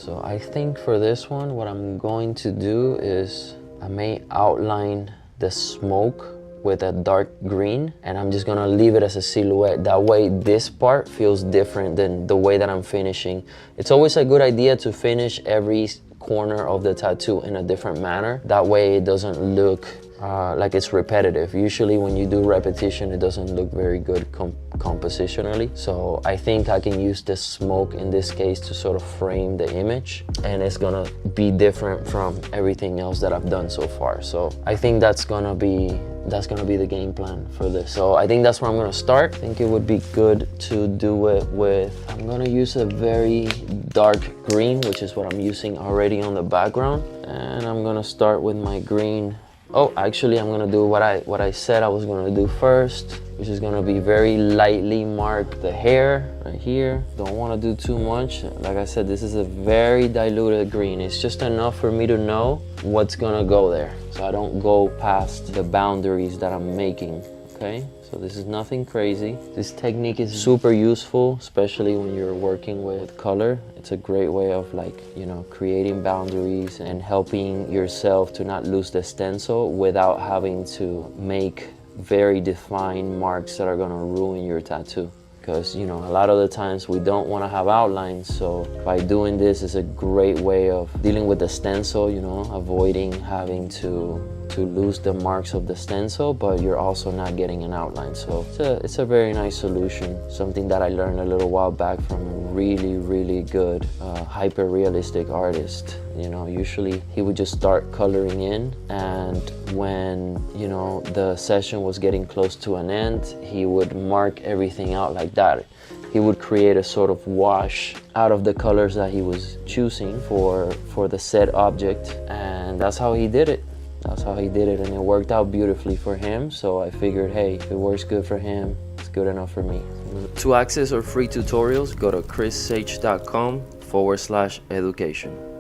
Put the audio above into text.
So I think for this one, what I'm going to do is I may outline the smoke with a dark green, and I'm just gonna leave it as a silhouette. That way this part feels different than the way that I'm finishing. It's always a good idea to finish every corner of the tattoo in a different manner. That way it doesn't look like it's repetitive. Usually when you do repetition, it doesn't look very good compositionally. So I think I can use the smoke in this case to sort of frame the image, and it's gonna be different from everything else that I've done so far. So I think that's gonna be the game plan for this. So I think that's where I'm gonna start. I think it would be good to do it with, I'm gonna use a very dark green, which is what I'm using already on the background. And I'm gonna start with my green. Oh, actually I'm gonna do what I said I was gonna do first, which is gonna be very lightly mark the hair right here. Don't wanna do too much. Like I said, this is a very diluted green. It's just enough for me to know what's gonna go there, so I don't go past the boundaries that I'm making, okay? So this is nothing crazy. This technique is super useful, especially when you're working with color. It's a great way of, like, you know, creating boundaries and helping yourself to not lose the stencil without having to make very defined marks that are gonna ruin your tattoo. Because, you know, a lot of the times we don't want to have outlines, so by doing this is a great way of dealing with the stencil, you know, avoiding having to lose the marks of the stencil, but you're also not getting an outline. So it's a very nice solution, something that I learned a little while back from a really good hyper-realistic artist. You know, usually he would just start coloring in, and when, you know, the session was getting close to an end, he would mark everything out like that. He would create a sort of wash out of the colors that he was choosing for the said object, and that's how he did it. That's how he did it, and it worked out beautifully for him. So I figured, hey, if it works good for him, it's good enough for me. To access our free tutorials, go to chrissage.com/education.